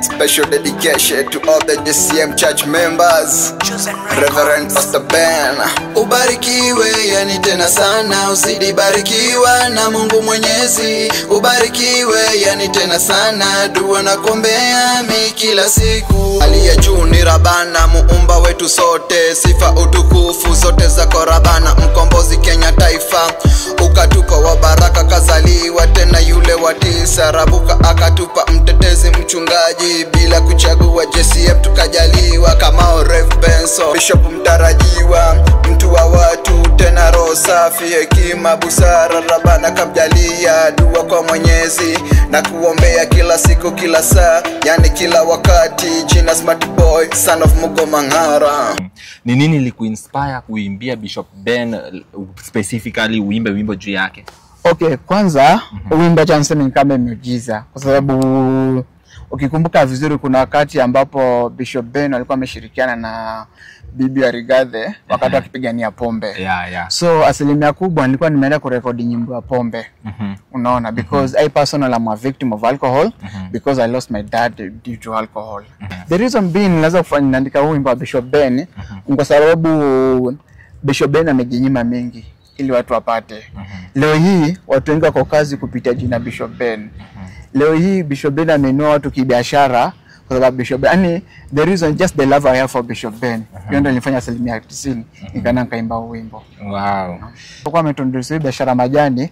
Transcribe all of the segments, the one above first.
Special dedication to all the JCM church members. Reverend Pastor Ben. Ubarikiwe yani tena sana, uzidi barikiwa na Mungu Mwenyezi. Ubarikiwe yani tena sana, dua na kuombea mi kila siku. Aliye juu ni Rabana, muumba wetu sote, sifa utukufu zote zako Rabana. Mkombozi Kenya taifa, ukatupa wa baraka, kazaliwa tena yule wa tisa. Rabuka akatupa mtetezi mchungaji, bila kuchagua JCM tukajaliwa. Kama Rev Benson, Bishop mtarajiwa, mtu wa watu tena roho safi, hekima busara Rabana kamjalia. Dua kwa Mwenyezi na kuombea kila siku kila saa, yani kila wakati. Jina Smart Boy, son of Mugo Mangara. Ni nini likuinspire kuimbia Bishop Ben specifically uimbe wimbo juu yake? Okay, kwanza wimbo chance ni kama miujiza, kwa sababu ukikumbuka vizuri kuna wakati ambapo Bishop Ben alikuwa ameshirikiana na Bibi wa Rigathi wakati akipigania pombe. So asilimia kubwa nilikuwa nimeenda kurekodi nyimbo ya pombe. Unaona, because I personally am a victim of alcohol, because I lost my dad due to alcohol. The reason being naweza kufanya naandika wimbo wa Bishop Ben kwa sababu Bishop Ben amejinyima mengi ili watu wapate. Leo hii watu wengi wako kazi kupitia jina Bishop Ben. Leo hii Bishop Ben ameinua watu kibiashara kwa sababu Bishop Ben, yani the reason just the love I have for Bishop Ben. Hiyo ndio ilifanya asilimia 90 nikana kaimba wimbo. Wow. Kwa ametundusi biashara majani,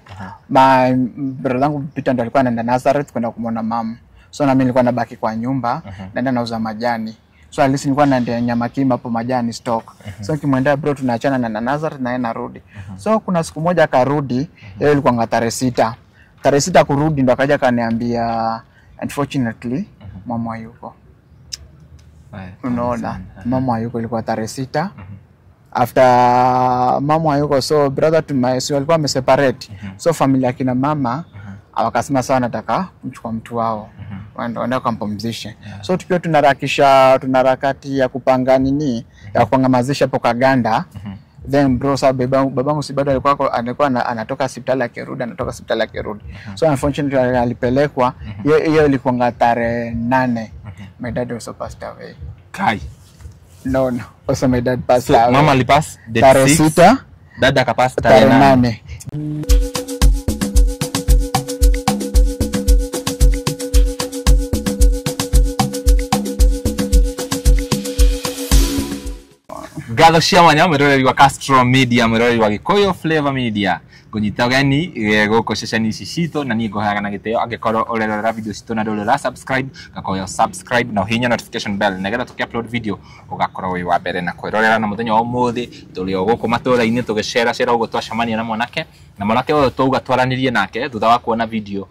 brother yangu Peter ndo alikuwa anaenda Nazareth kwenda kumwona mama. So na mimi nilikuwa nabaki kwa nyumba, naenda nauza majani. So at least nilikuwa naendea nyama kima hapo majani stock. So nikimwendea bro tunaachana na Nazareth na yeye narudi. So kuna siku moja akarudi, yeye ilikuwa tarehe 6. Tarehe 6 kurudi ndo akaja kaniambia unfortunately mama hayuko. Unaona, mama hayuko, ilikuwa tarehe 6. After mama hayuko, so brother to my so walikuwa wameseparate. So familia kina mama wakasema sawa nataka kumchukua mtu wao. Waenda kumpumzisha. So tukiwa tunaharakati ya kupanga nini ya kuangamazisha hapo Kaganda. Then bro sababu babangu si bado alikuwa anatoka hospitali akirudi, So unfortunately alipelekwa, hiyo ilikuwa tarehe 8. My dad also passed away. Kai. No. Also my dad passed away. Mama alipass tarehe 6, dada akapass tarehe 8. Gatho ciamanya mwiroreri wa Castro Media, mwiroreri wa Gikuyu Flavor Media. Kunyita gani goko ceceni ici citũ, na niĩ ngũheaga na gĩtĩo angĩkorwo ũrerora video citũ na ndũrĩ subscribe, gakoya subscribe na hinya notification bell nĩgetha tũkĩ-upload video ũgakorwo wĩ wa mbere na kwĩrorera. Na mũthenya wa ũmũthĩ tũrĩ o gũkũ matũũra-inĩ tũgĩcera ũguo twacemania na mwanake, na mwanake ũyũ tũuga twaranĩrie nake thutha wa kuona video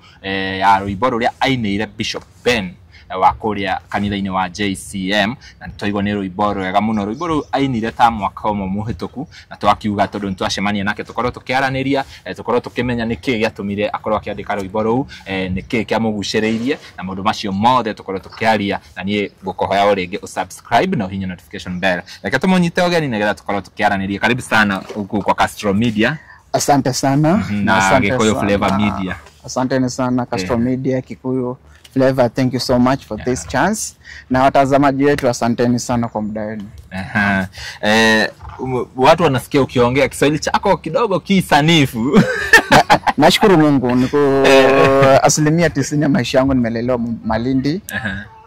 ya rwĩmbo rũrĩa ainĩire Bishop Ben wa kuria kanitha-inĩ wa JCM, na tũigua nĩ rwĩmbo rwega mũno. Rwĩmbo rũu ainire ta mwaka ũmwe mũhĩtũku, na twakiuga tondũ nĩtwacemania nake tũkorwo tũkĩaranĩria, tũkorwo tũkĩmenya nĩkĩ gĩatũmire akorwo akĩandĩka rwĩmbo rũu, nĩkĩ kĩamũgucĩrĩirie, na maũndũ macio mothe tũkorwo tũkĩaria. Na niĩ ngũkũhoya rĩngĩ subscribe na hinya notification bell. Reke tũmũnyite ũgeni nĩgetha tũkorwo tũkĩaranĩria. Karibu sana huku kwa Castro Media. Asante sana. Na Gikuyu Flavor Media. Asante sana Castro Media, Gikuyu Flavor, thank you so much for this chance. Na watazamaji wetu asanteni sana kwa muda wenu. Watu wanasikia ukiongea Kiswahili chako kidogo kisanifu. Nashukuru Mungu, niko asilimia 90 ya maisha yangu nimelelewa Malindi.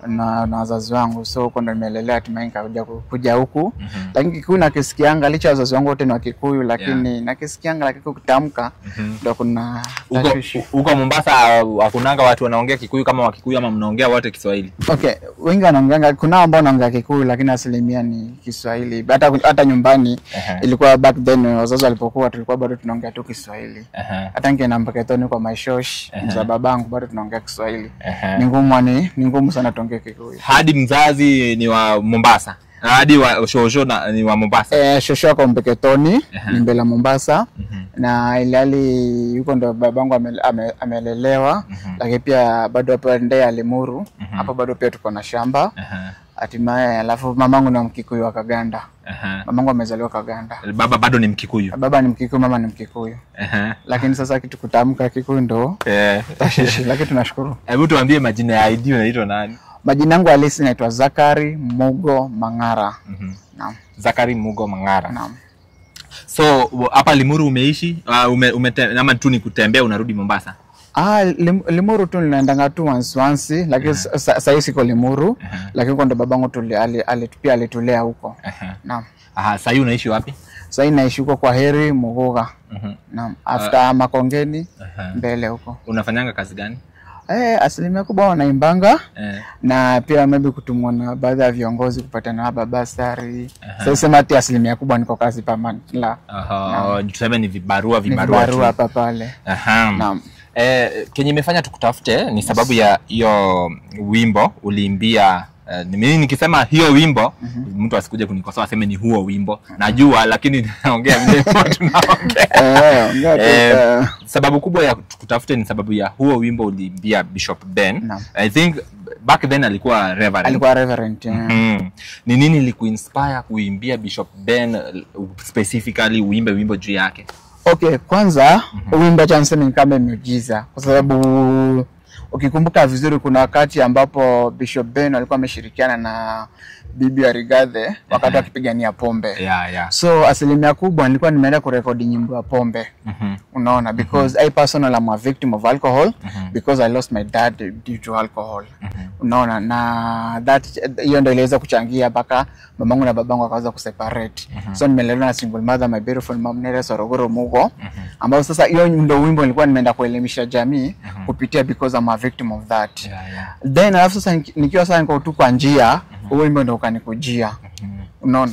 Na wazazi wangu, so huko ndo nimelelea tumainka kuja huku. Lakini Kikuyu nakisikianga, licha wazazi wangu wote ni wa Kikuyu, lakini nakisikianga lakini kutamka ndo kuna huko Mombasa hakunanga watu wanaongea Kikuyu kama wa Kikuyu, ama mnaongea wote Kiswahili? Okay, wengi wanaongea, kuna ambao wanaongea Kikuyu lakini asilimia ni Kiswahili. Hata nyumbani ilikuwa back then wazazi walipokuwa tulikuwa bado tunaongea tu Kiswahili. Hata ngienda Mpeketoni kwa maishosh za babangu bado tunaongea Kiswahili. Ni ngumu sana tuongee Kikuyu. Hadi mzazi ni wa Mombasa, hadi wa shosho ni wa Mombasa. Shosho kwa Mpeketoni ni mbele Mombasa. Na ilali yuko ndo babangu amelelewa. Lakini pia bado hapa Ndea Limuru, hapo bado pia tuko na shamba. Hatimaye alafu mamangu ni Mkikuyu wa Kaganda. Mamangu amezaliwa Kaganda. Baba bado ni Mkikuyu. Baba ni Mkikuyu, mama ni Mkikuyu. Lakini sasa kitu kutamka Kikuyu ndo tashishi, lakini tunashukuru. Hebu tuambie majina ya ID unaitwa nani? Majina yangu halisi naitwa Zakari Mugo Mangara. Naam. Zakari Mugo Mangara. Naam. So hapa Limuru umeishi ama tu ni kutembea unarudi Mombasa? Limuru tu ninaendanga tu once lakini sasa siko Limuru, lakini kwa ndo babangu pia alitulea huko. Naam. Sasa hivi unaishi wapi? Sasa naishi huko kwa Heri Mugoga. Naam. After Makongeni mbele huko. Unafanyanga kazi gani? Asilimia kubwa wanaimbanga na pia maybe kutumwa na baadhi ya viongozi kupatana na babasari. Sasa sema ati asilimia kubwa niko kazi permanent la. Tuseme ni vibarua hapa pale. Naam. Kenye imefanya tukutafute ni sababu ya hiyo wimbo uliimbia. Mimi nikisema hiyo wimbo mtu asikuje kunikosoa aseme ni huo wimbo. Najua lakini naongea vile tunaongea. Sababu kubwa ya tukutafute ni sababu ya huo wimbo uliimbia Bishop Ben. I think back then alikuwa reverend. Ni nini ilikuinspire kuimbia Bishop Ben specifically uimbe wimbo juu yake? Okay, kwanza wimbo cha niseme ni kama miujiza kwa sababu ukikumbuka vizuri kuna wakati ambapo Bishop Ben alikuwa ameshirikiana na Bibi wa Rigathi wakati wakipigania pombe. So asilimia kubwa nilikuwa nimeenda kurekodi nyimbo ya pombe. Unaona, because I personally am a victim of alcohol because I lost my dad due to alcohol. Unaona, na hiyo ndio iliweza kuchangia mpaka mamangu na babangu wakaanza kuseparate. So nimelelewa na single mother, my beautiful mom Nere Sorogoro Mugo, ambao sasa hiyo ndio wimbo nilikuwa nimeenda kuelimisha jamii kupitia because I'm a victim of that. Then alafu sasa nikiwa sasa niko tu kwa njia wimbo ndio ukanikujia. Unaona,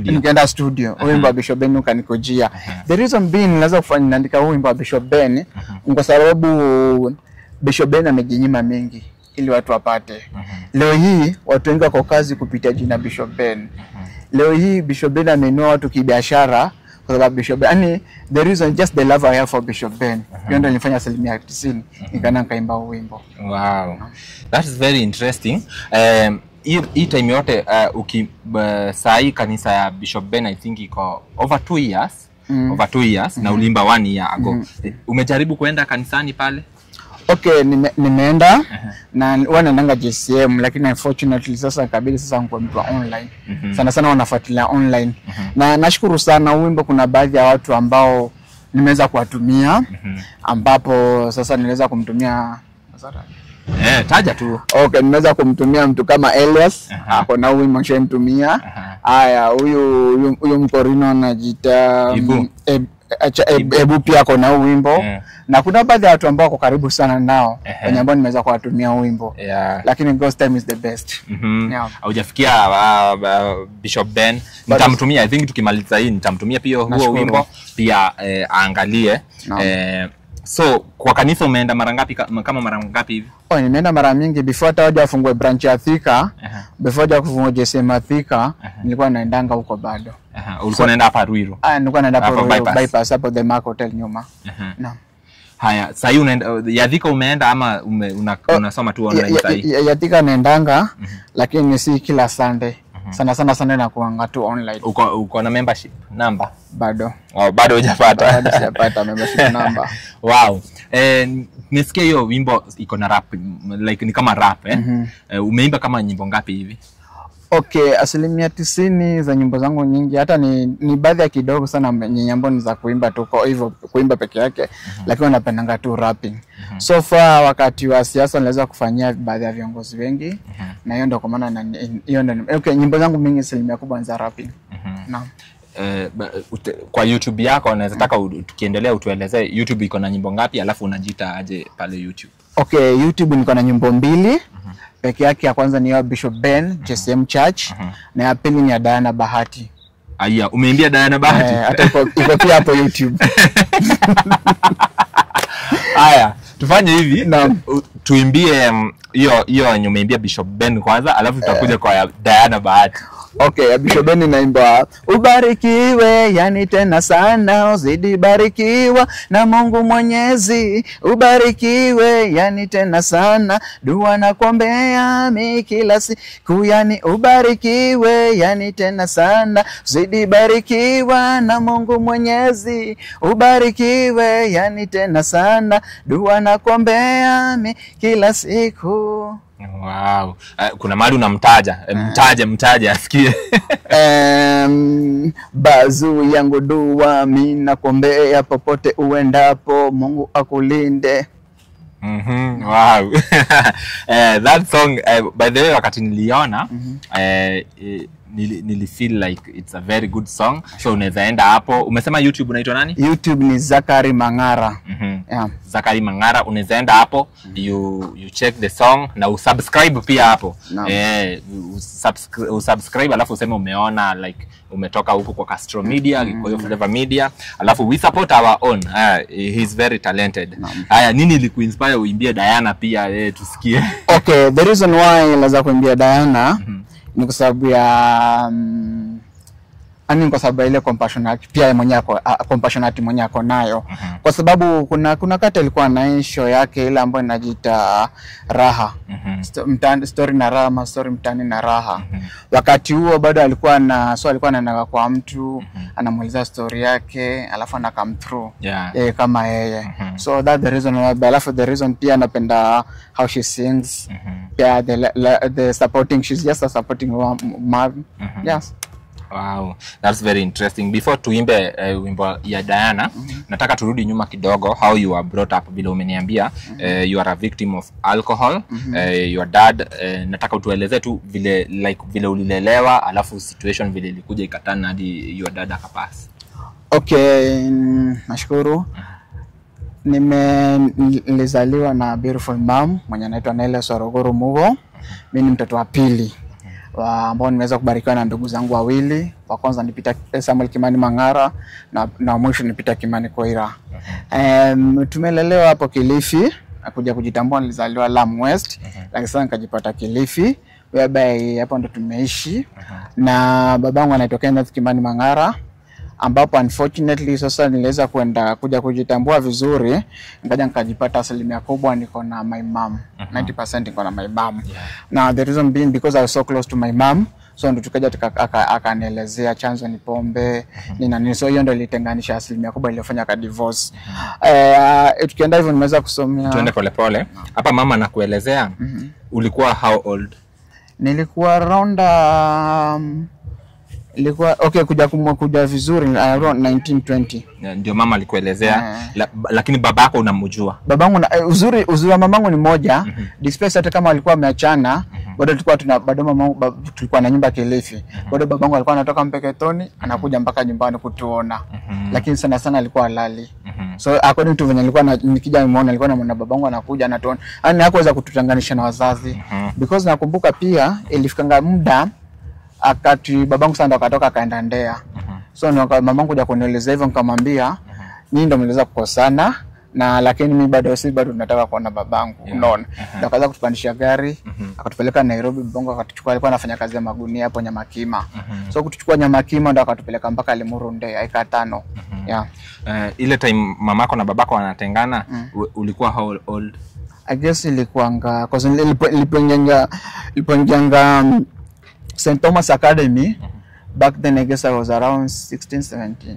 nikienda studio wimbo wa Bishop Ben ukanikujia. The reason being naweza kufanya naandika wimbo wa Bishop Ben kwa sababu Bishop Ben amejinyima mengi ili watu wapate. Leo hii watu wengi wako kazi kupitia jina Bishop Ben. Leo hii Bishop Ben ameinua watu kibiashara kwa sababu Bishop Ben, the reason just the love I have for Bishop Ben. Hiyo ndio nilifanya asilimia 90 nikaimba wimbo. Wow. That is very interesting. Hii time yote sahi kanisa ya Bishop Ben I think iko over 2 years. Over 2 years na ulimba 1 year ago. Umejaribu kuenda kanisani pale? Okay, nimeenda na wanaendanga JCM lakini unfortunately sasa kabili sasa niko mtu online. Sana sana wanafuatilia online. Na nashukuru sana wimbo kuna baadhi ya watu ambao nimeweza kuwatumia ambapo sasa niweza kumtumia taja tu. Okay, nimeweza kumtumia mtu kama Elias, hapo na wimbo nishamtumia. Haya, huyu mkorino anajiita Ebu pia ako na wimbo. Na kuna baadhi ya watu ambao wako karibu sana nao wenye ambao nimeweza kuwatumia wimbo. Lakini God's time is the best. Haujafikia Bishop Ben. Nitamtumia, I think tukimaliza hii nitamtumia pia huo wimbo pia aangalie. So kwa kanisa umeenda mara ngapi, kama mara ngapi hivi? Nimeenda mara mingi before hata waje wafungue branch ya Thika. Before waje kufungua JSM Thika, nilikuwa naendanga huko bado. Ulikuwa unaenda hapa Ruiru? Nilikuwa naenda hapo bypass hapo the Mark Hotel nyuma. Naam. Haya, sasa hii unaenda ya Thika umeenda ama unasoma tu online sasa hii? Ya Thika naendanga lakini si kila Sunday. Sana sana na kuanga tu online. Uko na membership number? Bado. Bado hujapata. Bado sijapata membership number. Wow. Nisikia hiyo wimbo iko na rap, like ni kama rap umeimba kama nyimbo ngapi hivi? Okay, asilimia 90 za nyimbo zangu nyingi hata ni baadhi ya kidogo sana nyimbo ni za kuimba tu kwa hivyo kuimba peke yake, lakini napendanga tu rapping. So far wakati wa siasa naweza kufanyia baadhi ya viongozi wengi na hiyo ndio kwa maana hiyo ndio okay, nyimbo zangu mingi asilimia kubwa ni za rapping. Naam. Kwa YouTube yako naweza taka tukiendelea utuelezee YouTube iko na nyimbo ngapi alafu unajiita aje pale YouTube? Okay, YouTube niko na nyimbo 2. Peke yake ya kwanza ni ya Bishop Ben, JSM Church, na ya pili ni ya Diana Bahati. Aya, umeimbia Diana Bahati? Hata iko pia hapo YouTube. Aya, tufanye hivi, tuimbie hiyo umeimbia Bishop Ben kwanza, alafu tutakuja kwa Diana Bahati. Okay, Bishop Ben naimba ubarikiwe, yani tena sana uzidi barikiwa na Mungu Mwenyezi. Ubarikiwe, yani tena sana, dua na kuombea mi kila siku, yani ubarikiwe, yani tena sana uzidi barikiwa na Mungu Mwenyezi. Ubarikiwe, yani tena sana, dua na kuombea mi kila siku. Wow. Kuna mahali unamtaja, mtaje asikie. Bazu yangu dua mimi nakuombea popote uendapo, Mungu akulinde. Wow. That song, by the way, wakati niliona nili feel like it's a very good song. So unaweza enda hapo. Umesema YouTube unaitwa nani? YouTube ni Zakari Mangara. Yeah. Zakari Mangara, unaweza enda hapo, you check the song na usubscribe pia hapo. No. Usubscribe alafu useme umeona, like umetoka huko kwa Castro Media, Gikuyu Flavor Media, alafu we support our own. He's very talented. Haya, nini ilikuinspire uimbie Diana pia tusikie? Okay, the reason why nilianza kuimbia Diana ni kwa sababu ya kwa sababu ile compassionate pia mwenyewe compassionate mwenyewe ako nayo. Kwa sababu kuna kati alikuwa na show yake ile ambayo inajiita Raha. Story na Raha, story mtani na Raha. Wakati huo bado alikuwa anaenda kwa mtu, anamueleza story yake, alafu ana come through. Kama yeye. So that's the reason why, alafu the reason pia napenda how she sings. Yeah, the supporting, she's just a supporting mom. Yes. Wow, that's very interesting. Before tuimbe wimbo ya Diana, nataka turudi nyuma kidogo, how you were brought up. Vile umeniambia you are a victim of alcohol. Your dad, nataka utueleze tu vile ulilelewa, alafu situation vile ilikuja ikatana hadi your dad akapass. Okay, nashukuru. Nilizaliwa na beautiful mom mwenye anaitwa Nele Sorogoro Mugo. Mimi ni mtoto wa pili ambao nimeweza kubarikiwa na ndugu zangu wawili. Wa kwanza ni Peter Samuel Kimani Mangara na mwisho ni Peter Kimani Koira. Tumelelewa hapo Kilifi, kuja kujitambua nilizaliwa Lamu West, lakini sasa nikajipata Kilifi, whereby hapo ndo tumeishi. Na babangu anaitwa Kenneth Kimani Mangara, ambapo unfortunately sasa niliweza kuja kujitambua vizuri, nikaja nikajipata asilimia kubwa niko na my mom. 90% niko na my mom. Now the reason being because I was so close to my mom, so ndo tukaja akanielezea chanzo ni pombe nini, so hiyo ndo ilitenganisha asilimia kubwa iliyofanya ka divorce. Tukienda hivyo nimeweza kusomea. Tuende pole. Hapa mama anakuelezea ulikuwa how old? Nilikuwa around ilikuwa okay kuja vizuri around 1920. Ndio mama alikuelezea. Lakini babako unamjua? Babangu uzuri wa mamangu ni moja. Despite hata kama alikuwa ameachana, bado bado mamangu tulikuwa na nyumba Kilifi. Bado babangu alikuwa anatoka Mpeketoni anakuja mpaka nyumbani kutuona. Lakini sana alikuwa halali. So according to venye alikuwa nikija nimeona alikuwa na babangu anakuja anatuona. Yaani hakuweza kututanganisha na wazazi. Because nakumbuka pia ilifikanga muda akati babangu sana akatoka akaenda Ndea. So mamangu kuja kunielezea hivyo, nikamwambia nyinyi ndio mliweza kukosana na lakini mimi bado tunataka kuona babangu. Unaona? Ndio akaanza kutupandisha gari, akatupeleka Nairobi. Babangu akatuchukua, alikuwa anafanya kazi ya magunia hapo Nyamakima. So kutuchukua Nyamakima ndio akatupeleka mpaka Limuru Ndea eka 5. Ile time mamako na babako wanatengana, ulikuwa how old? I guess ilikuanga cause nilipoingia St. Thomas Academy, back then I guess I was around 16-17.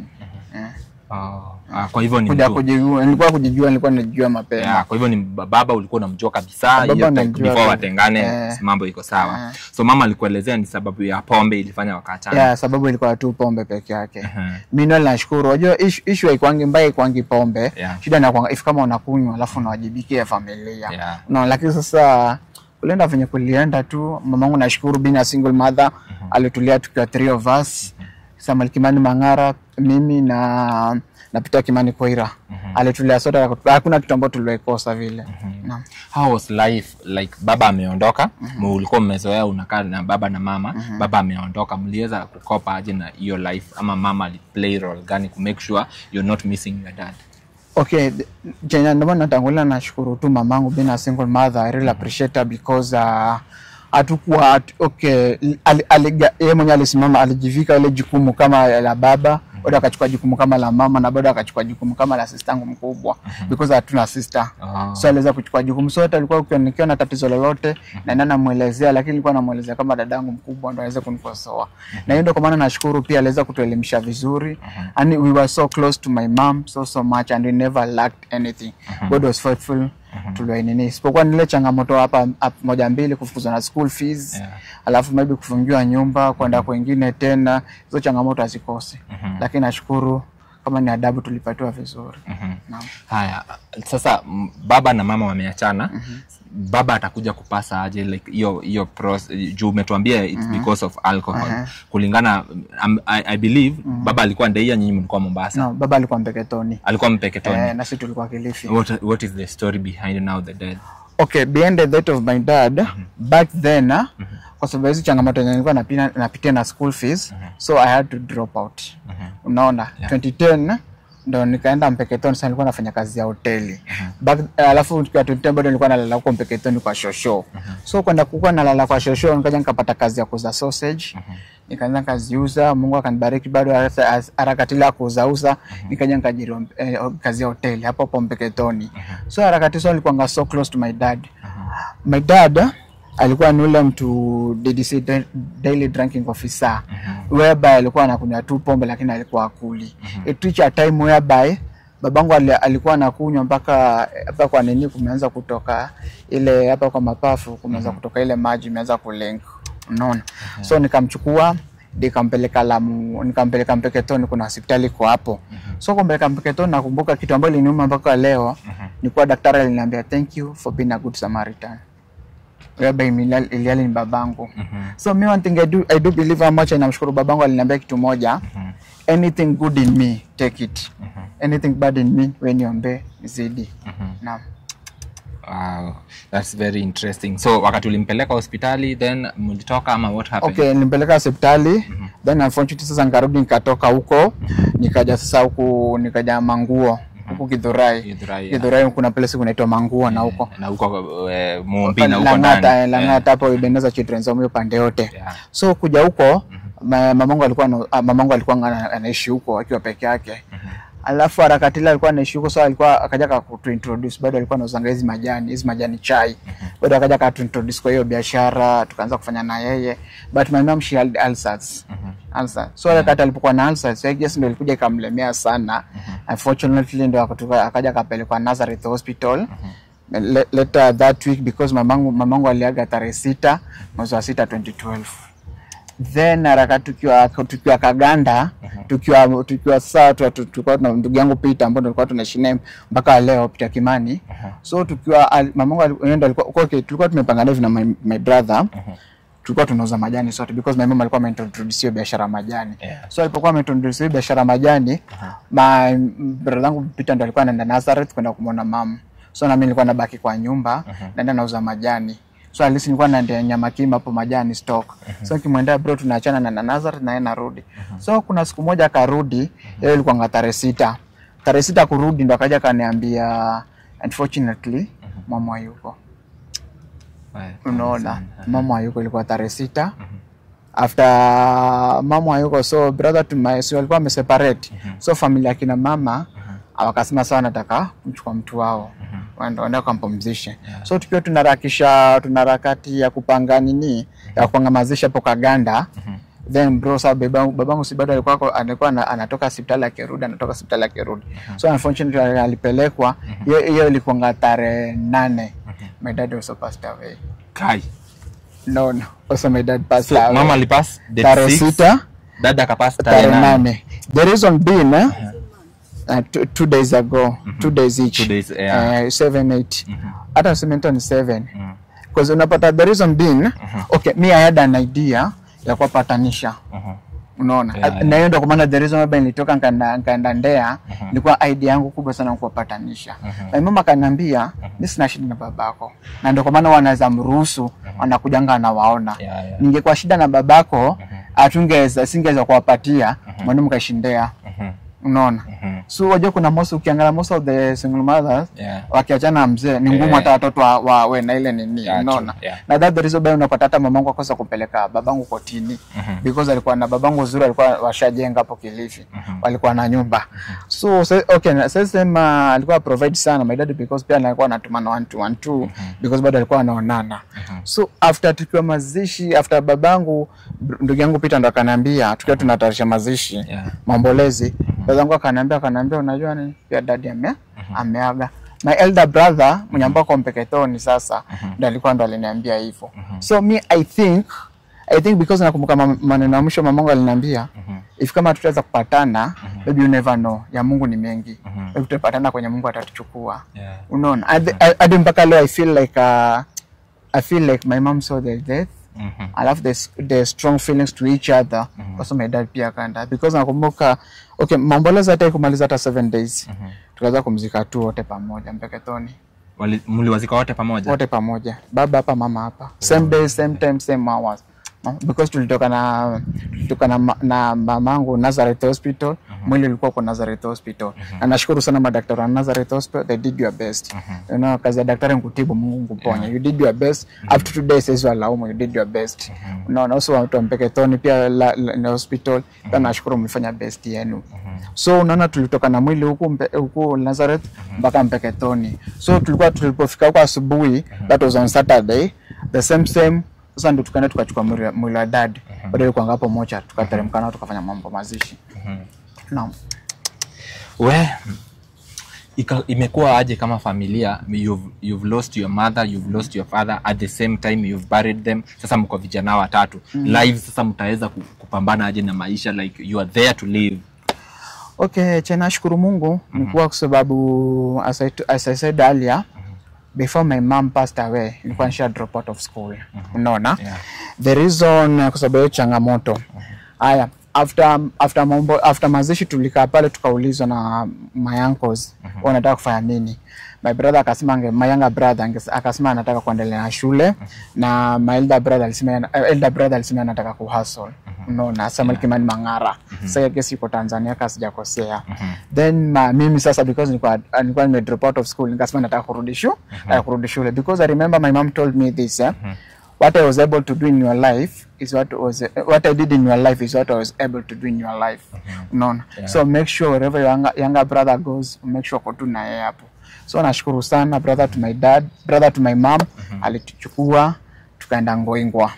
Kwa hivyo nilikuwa najua mapema. Kwa hivyo ni baba ulikuwa unamjua kabisa hiyo before watengane, mambo iko sawa. So mama alikuelezea ni sababu ya pombe ilifanya wakaachana? Sababu ilikuwa tu pombe peke yake. Mimi nashukuru. Unajua issue haikwangi mbaya, ikwangi pombe. Shida ni kwa if kama unakunywa alafu unawajibikia familia. Unaona, lakini sasa kulienda venye kulienda tu. Mamangu nashukuru being a single mother, alitulia tukiwa 3 of us. Samuel Kimani Mangara, mimi na Peter Kimani Koira. Alitulia sote, hakuna kitu ambacho tulikosa vile. How was life like? Baba ameondoka, ulikuwa mmezoea unakaa na baba na mama. Baba ameondoka, mliweza kukopa aje na hiyo life, ama mama aliplay role gani ku make sure you're not missing your dad? Okay, jana ndio natangulia nashukuru tu mamangu being a single mother. I really appreciate her because atakuwa okay, yeye mwenyewe alisimama, alijivika ile jukumu kama la baba, bado akachukua jukumu kama la mama, na bado akachukua jukumu kama la sister yangu mkubwa because hatuna sister. So aliweza kuchukua jukumu. So hata alikuwa nikiwa na tatizo lolote na nani namuelezea, lakini nilikuwa namuelezea kama dadangu mkubwa ndo aweze kunikosoa. Na hiyo ndio kwa maana nashukuru pia aliweza kutuelimisha vizuri. And we were so close to my mom so much, and we never lacked anything. God was faithful. tuliwainini, isipokuwa nile changamoto hapa moja mbili, kufukuzwa na school fees, alafu maybe kufungiwa nyumba kwenda kwingine tena, hizo changamoto hazikosi. Lakini nashukuru kama ni adabu tulipatiwa vizuri. Haya, sasa baba na mama wameachana. Baba atakuja kupasa aje like hiyo juu umetuambia it's because of alcohol. Kulingana I believe baba alikuwa Ndeia, nyinyi mlikuwa Mombasa. No, baba alikuwa Mpeketoni. Alikuwa Mpeketoni. Na sisi tulikuwa Kilifi. What is the story behind now the death? Okay, behind the death of my dad, back then, kwa sababu hizo changamoto nilikuwa napitia na school fees, so I had to drop out. Unaona, 2010 ndo nikaenda Mpeketoni. Sasa nilikuwa nafanya kazi ya hoteli. Alafu kwa 2010 bado nilikuwa nalala huko Mpeketoni kwa shosho. So kwenda kukua nalala kwa shosho, nikaja nikapata kazi ya kuuza sausage. Nikaanza kazi uza, Mungu akanibariki bado harakati la kuuza, nikaja nikajiri kazi ya hoteli hapo Mpeketoni. So harakati hizo nilikuwa so close to my dad. My dad alikuwa ni ule mtu DDC, daily drinking officer, whereby alikuwa anakunywa tu pombe lakini alikuwa akuli. It reached a time whereby babangu alikuwa anakunywa mpaka hapa kwa nini kumeanza kutoka ile hapa kwa mapafu, kumeanza kutoka ile maji imeanza kulink, unaona. So nikamchukua nikampeleka Lamu, nikampeleka Mpeketoni, kuna hospitali kwa hapo. So kumpeleka Mpeketoni, nakumbuka kitu ambacho iliniuma mpaka leo ni kwa daktari aliniambia thank you for being a good Samaritan. Whereby Iliali ni babangu. So me one thing I do believe how much, na namshukuru babangu aliniambia kitu moja, anything good in me take it, anything bad in me when niombe zidi. Naam. Wow, that's very interesting. So wakati ulimpeleka hospitali then mlitoka ama what happened? Okay, nilimpeleka hospitali, then unfortunately sasa nkarudi nikatoka huko, nikaja sasa huko, nikaja Manguo huko Githurai. Githurai kuna place kunaitwa Manguo na huko. Na huko Muumbi na huko ndani. Langata hapo Ebenezer Children's Home pande yote. So kuja huko mamangu alikuwa anaishi huko akiwa peke yake. Alafu harakati ile alikuwa anaishi huko, so alikuwa akaja kuintroduce, bado alikuwa anauza hizi majani chai. Bado akaja kuintroduce kwa hiyo biashara, tukaanza kufanya na yeye. But my mom she had ulcers. So harakati alipokuwa na ulcers, I guess ndio ilikuja ikamlemea sana. Unfortunately ndio akaja kapelekwa Nazareth Hospital. Later that week, because mamangu aliaga tarehe 6 mwezi wa 6 2012. Then harakati tukiwa Kaganda, tukiwa saa tulikuwa na ndugu yangu Peter ambaye tulikuwa tunaishi naye mpaka leo, Peter Kimani. So tukiwa mamangu ndio alikuwa okay, tulikuwa tumepanga hivi na my brother. Tulikuwa tunauza majani sote because my mom alikuwa ameintroduce biashara majani. So alipokuwa ameintroduce biashara majani, my brother wangu Peter ndio alikuwa anaenda Nazareth kwenda kumwona mama. So na mimi nilikuwa nabaki kwa nyumba, naenda nauza majani. So alisi nilikuwa naendea nyama kima hapo majani stock. So kimwendea bro tunaachana na Nazareth na yeye narudi. So kuna siku moja akarudi, yeye ilikuwa tarehe 6. Tarehe 6 kurudi ndo akaja kaniambia unfortunately mama yuko. Unaona, mama yuko ilikuwa tarehe 6. After mama yuko, so brother to my so alikuwa ameseparate. So familia yake na mama wakasema sawa, nataka kumchukua mtu wao waenda kumpumzisha. So tukiwa tunaharakati ya kupanga nini, ya kupanga mazishi hapo Kaganda. Then bro sababu babangu si bado alikuwa anatoka hospitali akirudi, so unfortunately alipelekwa, hiyo ilikuwa tarehe 8. My dad also passed away. Kai. No. Also my dad passed away. Mama alipass tarehe 6, dada akapass tarehe 8. The reason being 2 days ago, 2 days each. 2 days, 7 8. Hata semento ni 7. Because unapata the reason being, okay, me I had an idea ya kuwapatanisha. Unaona? Na hiyo ndio kwa maana the reason why nilitoka nikaenda Ndea, ilikuwa idea yangu kubwa sana kuwapatanisha. Na mama akaniambia, mimi sina shida na babako. Na ndio kwa maana wanaweza mruhusu wanakujanga na waona. Ningekuwa shida na babako, singeweza kuwapatia, mwana mkashindea. Unaona? So wajua kuna ukiangalia most of the single mothers wakiachana mzee ni ngumu hata watoto wawe na ile nini, unaona. Na that the reason why unapata hata mamangu akosa kupeleka babangu kotini because alikuwa na babangu uzuri, alikuwa washajenga hapo Kilifi, walikuwa na nyumba. So okay, sasa alikuwa provide sana my dad because pia alikuwa anatumana 1 because bado alikuwa anaonana. So after tukiwa mazishi, after babangu, ndugu yangu Peter ndo akaniambia tukiwa tunatayarisha mazishi, maombolezi, babangu akaniambia unajua nini, pia dad ameaga. my elder brother mwenye ambao kwa Mpeketoni sasa ndo alikuwa ndo aliniambia hivyo. So me I think because nakumbuka maneno ya mwisho mamangu aliniambia if kama tutaweza kupatana maybe you never know, ya Mungu ni mengi. Maybe tutapatana kwenye Mungu atatuchukua. Unaona, hadi mpaka leo I feel like my mom saw the death. I love the strong feelings to each other. Also my dad pia kanda, because nakumbuka maombolezo hata kumaliza hata 7 days. Tukaweza kumzika tu wote pamoja Mpeketoni. Mliwazika wote pamoja? Wote pamoja. Baba hapa, mama hapa. Same day, same time, same hours. Because tulitoka na mamangu Nazareth Hospital. Mwili ulikuwa kwa Nazareth Hospital. Na nashukuru sana madaktari wa Nazareth Hospital, they did your best. You know, kazi ya daktari nkutibu, Mungu kuponya. You did your best. Up to today says walaumu, you did your best. Unaona, also watu wa Mpeketoni pia na hospital, pia nashukuru mlifanya best yenu. So unaona tulitoka na mwili huku Nazareth mpaka Mpeketoni. So tulipofika huko asubuhi, that was on Saturday, the same sasa ndio tukaenda tukachukua mwili wa dad. Baada ya kuanga hapo mocha tukateremka nao tukafanya mambo mazishi. Naam. Imekuwa aje kama familia? You've lost your mother, you've lost your father, at the same time you've buried them. Sasa mko vijana watatu. Live sasa mtaweza kupambana aje na maisha, like you are there to live? Okay, nashukuru Mungu kwa sababu as I said earlier, before my mom passed away, nilikuwa nisha drop out of school. Unaona? The reason kwa sababu ya changamoto. Haya, after mazishi tulikaa pale tukaulizwa na my uncles, wanataka kufanya nini? My brother akasema my younger brother akasema anataka kuendelea na shule, na my elder brother alisema anataka kuhustle. Unaona, Samuel Kimani Mangara. Sasa kesi iko Tanzania kasi sijakosea. Then mimi sasa because nilikuwa nime drop out of school, nikasema nataka kurudi shule because I remember my mom told me this, what I was able to do in your life is what I did in your life is what I was able to do in your life. Unaona? So make sure wherever your younger brother goes, make sure uko na yeye hapo. So nashukuru sana brother to my dad, brother to my mom, alituchukua tukaenda Ngoingwa.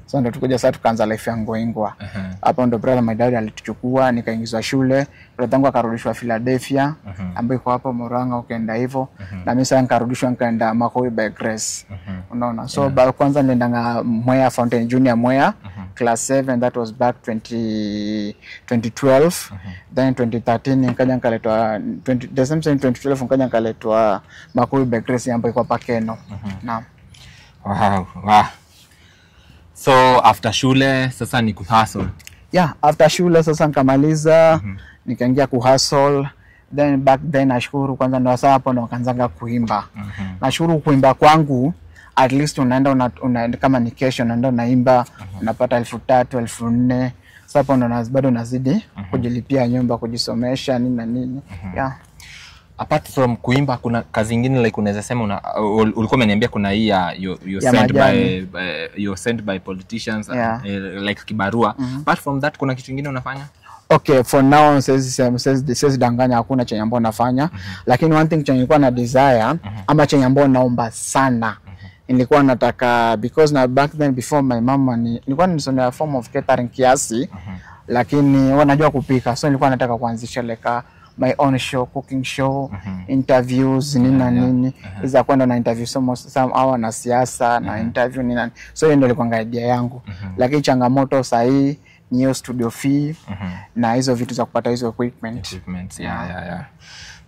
So ndo tukuja sasa tukaanza life ya Ngoingwa. Hapo ndo brother my dad alituchukua, nikaingizwa shule. Brother yangu akarudishwa Philadelphia, ambayo iko hapo Murang'a, ukaenda hivyo. Na mimi sasa nikarudishwa nikaenda Makoi by Grace. Unaona? So kwanza nilienda Mwea Fountain Junior Mwea class 7, that was back 2012. Then 2013 nikaja nikaletwa 2012 nikaja nikaletwa Makoi by Grace ambayo iko hapa Keno. Naam. Wow. So after shule sasa ni kuhustle? Yeah, after shule sasa nikamaliza, nikaingia kuhustle. Back then nashukuru kwanza ndo sasa hapo ndo nikaanza kuimba. Nashukuru kuimba kwangu, at least unaenda kama ni kesho unaenda unaimba, unapata 3,000 4,000. Sasa hapo ndo bado nazidi kujilipia nyumba, kujisomesha nini na nini. Yeah. Apart from kuimba kuna kazi nyingine like unaweza sema ulikuwa umeniambia kuna hii you're sent by politicians, like kibarua. Apart from that kuna kitu kingine unafanya? Okay, for now says danganya hakuna chenye ambacho nafanya, lakini one thing chenye nilikuwa na desire ama chenye ambacho naomba sana, nilikuwa nataka, because na back then before my mama nilikuwa nisomea form of catering kiasi, lakini wanajua kupika, so nilikuwa nataka kuanzisha like my own show, cooking show, interviews nini na nini. Iza kwenda na interview some hour na siasa na interview nini na. So hiyo ndio ilikuwa idea yangu. Lakini changamoto sahi ni hiyo studio fee na hizo vitu za kupata hizo equipment. Yeah.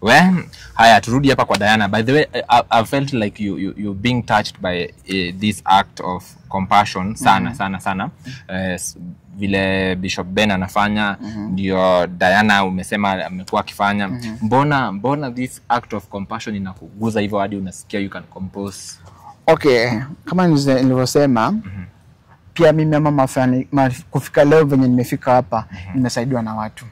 Well, haya turudi hapa kwa Diana. By the way, I felt like you being touched by this act of compassion sana. Vile Bishop Ben anafanya ndio Diana umesema amekuwa akifanya. Mbona this act of compassion inakuguza hivyo hadi unasikia you can compose? Okay, kama nilivyosema, pia mimi mama kufika leo venye nimefika hapa nimesaidiwa na watu.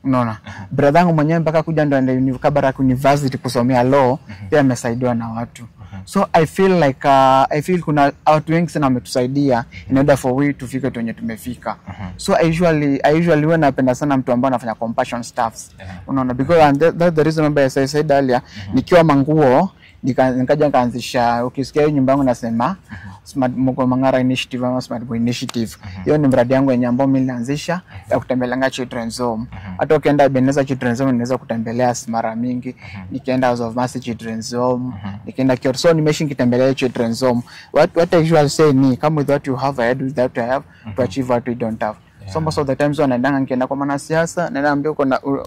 Unaona, brother yangu mwenyewe mpaka kuja ndo aende Kabarak University kusomea law, pia amesaidiwa na watu. So I feel kuna watu wengi sana wametusaidia in order for we to fika kwenye tumefika. So I usually when napenda sana mtu ambaye anafanya compassion stuffs. Unaona, because that's the reason why I said earlier, nikiwa manguo nikaja nikaanzisha, ukisikia hiyo nyumba yangu nasema Smart Mugo Mang'ara Initiative ama Smart Boy Initiative. Hiyo ni mradi yangu yenye ambao mimi nilianzisha ya kutembelea children's home. Hata ukienda Ebenezer Children's Home unaweza kutembelea mara mingi. Nikienda House of Mercy Children's Home, nikienda Kyoto. So nimeishi nikitembelea children's home. What I usually say ni come with what you have, ahead with what you have to achieve what you don't have. So most of the times wanaendanga nikienda kwa mwanasiasa na naambia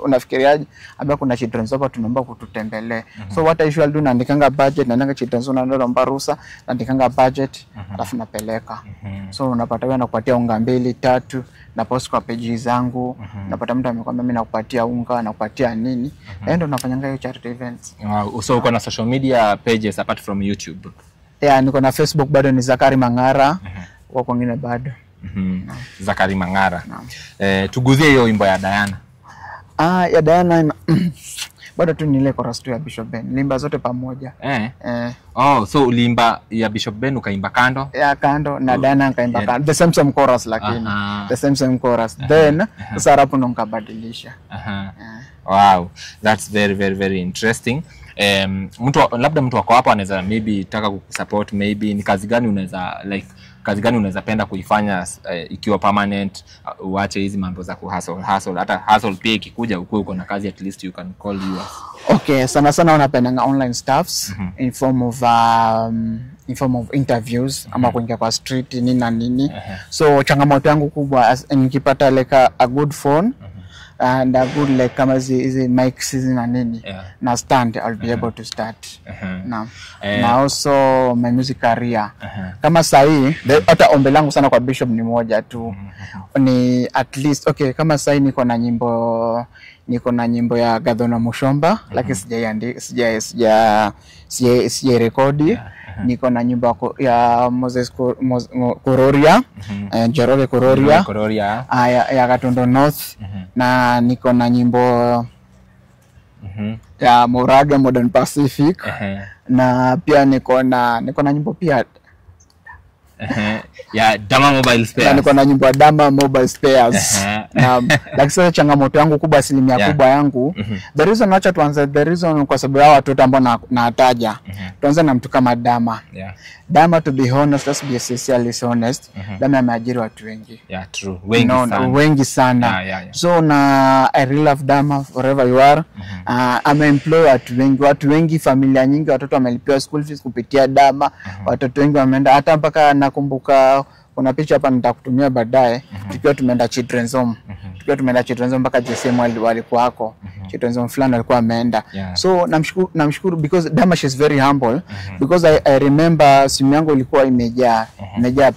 unafikiriaje, ambia kuna children's home tunaomba kututembelee. So what I usually do, naandikanga budget, naendanga children's home naomba ruhusa, naandikanga budget alafu napeleka. So unapata wewe nakupatia unga 2 3 na post kwa page zangu, napata mtu amekwambia mimi nakupatia unga, nakupatia nini. Na ndio nafanyanga hiyo charity events. Wow, so uko na social media pages apart from YouTube? Yeah, niko na Facebook bado ni Zakari Mang'ara, kwa kwingine bado. Zakari Mang'ara. Tuguzie hiyo wimbo ya Diana. Ya Diana bado tu nile chorus tu ya Bishop Ben. Limba zote pamoja. Oh, so ulimba ya Bishop Ben ukaimba kando? Ya kando na Diana nikaimba kando. The same chorus lakini. The same chorus. Then sasa hapo ndo nikabadilisha. Wow, that's very very very interesting. Labda mtu wako hapo anaweza maybe taka kukusupport, maybe ni kazi gani unaweza penda kuifanya ikiwa permanent, uache hizi mambo za kuhustle, hata hustle pia ikikuja uko na kazi, at least you can call yours. Okay, sana unapendanga online stuffs in form of interviews ama kuingia kwa street nini na nini. So changamoto yangu kubwa nikipata like a good phone and a good like kama hizi mics hizi na nini na stand, I'll be able to start. Na also my music career. Kama sahi hata ombi langu sana kwa Bishop ni moja tu, ni at least okay, kama sahi niko na nyimbo ya Gadhona Mushomba, lakini sija rekodi. Niko na nyimbo ya Moses Kuroria, Jerome Kuroria, ya Gatondo North, na niko na nyimbo ya Moraga Modern Pacific, na pia niko na nyimbo pia ya Dama Mobile Spares. Niko na nyimbo ya Dama Mobile Spares. Lakini sasa changamoto yangu kubwa, asilimia kubwa yangu, the reason kwa sababu ya watoto ambao nataja, tuanze na mtu kama Dama. Dama, to be honest, let's be sincerely honest, Dama ameajiri watu wengi. Yeah, true. Wengi sana. So I really love Dama forever you are. Ameemploy watu wengi, familia nyingi, watoto wamelipiwa school fees kupitia Dama. Watoto wengi wameenda, hata mpaka nakumbuka kuna picha hapa nitakutumia baadaye, tukiwa tumeenda children's home. Mpaka JSM walikuwa hako. Children's home fulani walikuwa ameenda. So namshukuru because Dama, she's very humble, because I remember simu yangu ilikuwa imejaa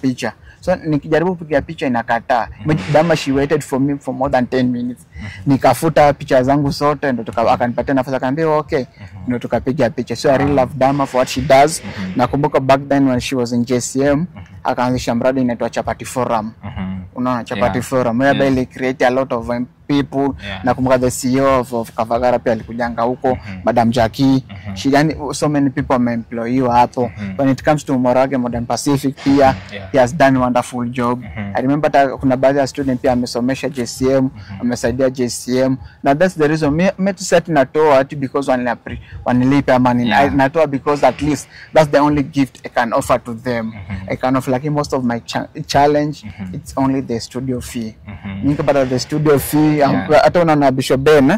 picha. So nikijaribu kupiga picha inakataa. Dama, she waited for me for more than 10 minutes. Nikafuta picha zangu zote, ndo akanipatia nafasi, akaniambia okay, ndo tukapiga picha. So I really love Dama for what she does. Nakumbuka back then when she was in JCM, akaanzisha mradi inaitwa Chapati Forum. Unaona Chapati Forum, where they create a lot of people. Nakumbuka the CEO of Kavagara pia alikujanga huko, Madam Jackie. So many people wameemployiwa hapo. When it comes to Moraga Modern Pacific pia, he has done a wonderful job. I remember kuna baadhi ya student pia amesomesha JCM, amesaidia JCM. Now that's the reason me to set natoa ati because wanilipa money. Natoa because at least that's the only gift I can offer to them. I can offer, like most of my challenge, it's only the studio fee. Nikipata the studio fee, hata unaona Bishop Ben,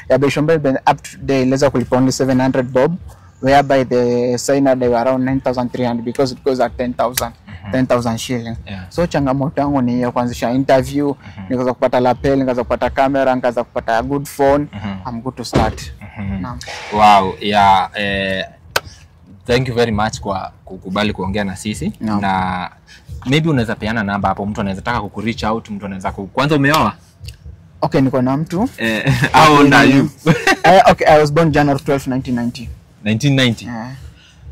ya Bishop Ben up to day leza kulipa only 700 bob, whereby the signer they were around 9,300 because it goes at 10,000 shilling. So changamoto yangu ni ya kuanzisha interview, nikaweza kupata lapel, nikaweza kupata camera, nikaweza kupata a good phone. I'm good to start. Wow, thank you very much kwa kukubali kuongea na sisi. Na maybe unaweza peana namba hapo, mtu anaweza taka kukureach out, mtu anaweza kwanza umeoa? Okay, niko na mtu. How old are you? Okay, I was born January 12, 1990. 1990?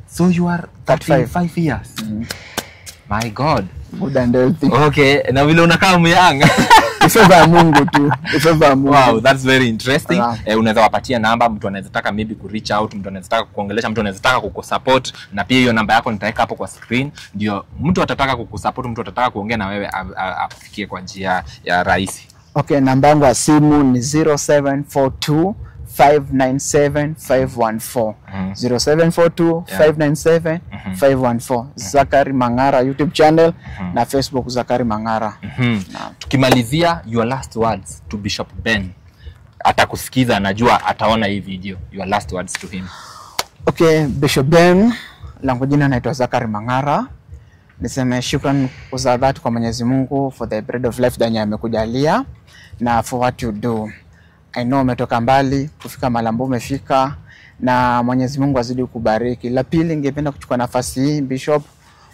So you are 35 years. My God. Good and healthy. Okay, na vile unakaa myang. Ifeva Mungu tu. Ifeva Mungu. Wow, that's very interesting. Unaweza wapatia namba, mtu anaweza taka maybe kureach out, mtu anaweza taka kuongelesha, mtu anaweza taka kukusupport, na pia hiyo namba yako nitaweka hapo kwa screen. Ndio mtu atataka kukusupport, mtu atataka kuongea na wewe afikie kwa njia ya rahisi. Okay, namba yangu ya simu ni 0742 597-514 0742-597-514 Zakari Mangara YouTube channel na Facebook Zakari Mangara. Tukimalizia, your last words to Bishop Ben. Atakusikiza, anajua ataona hii video. Your last words to him. Okay, Bishop Ben, langu jina naitwa Zakari Mangara. Niseme shukrani za dhati kwa Mwenyezi Mungu for the bread of life danya amekujalia na for what you do. I know umetoka mbali kufika mahali ambapo umefika, na Mwenyezi Mungu azidi kukubariki. La pili, ningependa kuchukua nafasi hii Bishop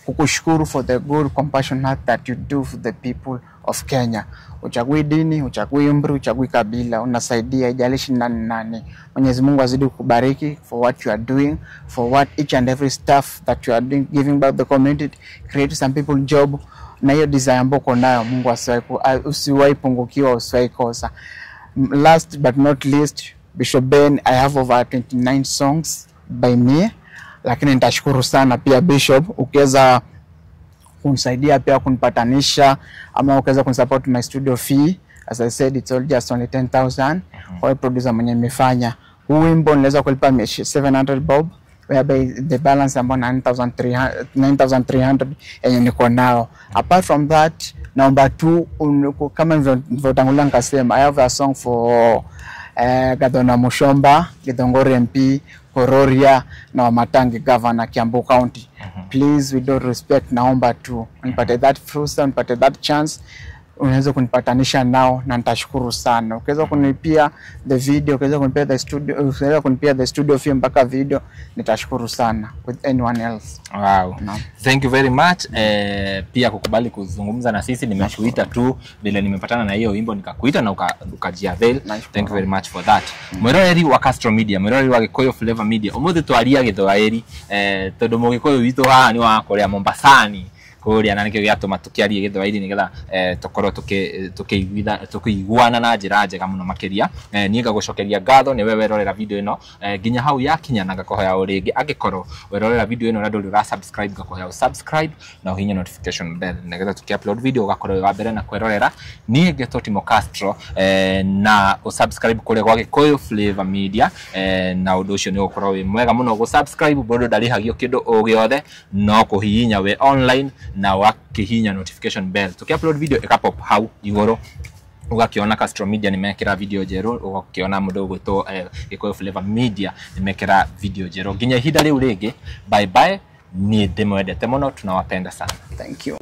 kukushukuru for the good compassion heart that you do for the people of Kenya. Uchagui dini, uchagui umri, uchagui kabila, unasaidia ijalishi nani. Mwenyezi Mungu azidi kukubariki for what you are doing, for what each and every stuff that you are doing, giving back the community, create some people job, na hiyo desire ambayo uko nayo Mungu usiwahi pungukiwa, usiwahi kosa. Last but not least, Bishop Ben, I have over 29 songs by me, lakini nitashukuru sana pia Bishop ukiweza kunisaidia pia kunipatanisha, ama ukiweza kunisupport my studio fee. As I said, it's all just only 10,000 kwa producer mwenye nimefanya huu wimbo. Niliweza kulipa 700 bob, whereby the balance ambayo 9,300 yenye niko nao. Apart from that, number 2, kama nilivyotangulia nikasema, I have a song for Gadona Mushomba, Githongori MP, Kororia na Wamatangi Governor Kiambu County. Please, with all respect, naomba tu unipate that fursa, unipate that chance, unaweza kunipatanisha nao na nitashukuru sana. Ukiweza kunilipia the video, ukiweza kunilipia the studio, ukiweza kunilipia the studio film mpaka video, nitashukuru sana with anyone else. Wow. No. Thank you very much. Pia kukubali kuzungumza na sisi, nimeshuita tu bila nimepatana na hiyo wimbo nikakuita na ukajiavail. Thank you very much for that. Mwerori wa Castro Media, mwerori wa Gikoyo Flavor Media. Umuthi twaria githoairi tondu mugikoyo witu haha ni wa Korea Mombasani. Kuria na nikio giatuma tukiarie githoairi nigetha tukorwo tukiguana na njira njega muno makiria. Nie ngagucokeria ngatho ni wewe werorera video ino nginya hau yakinya na ngakohoya uringi angikorwo werorera video ino na nduri ra subscribe ngakohoya subscribe na uhinya notification bell nigetha tukiupload video ugakorwo wa mbere na kwerorera. Nie ngetwo Timo Castro na subscribe kule kwa Gikoyo Flavor Media na undu ucio ni ukorwo wi mwega muno gu subscribe bodo ndarihagio kindu o giothe no kuhihinya we online na wakihinya notification bell tukiupload video ikapop hau igoro ugakiona Castro Media nimekira video jero, ugakiona mundu gwitwo Gikoyo Flavor Media nimekira video jero. Nginya ihinda riu ringi, bye bye. Ni ndimwendete muno, tunawapenda sana. Thank you.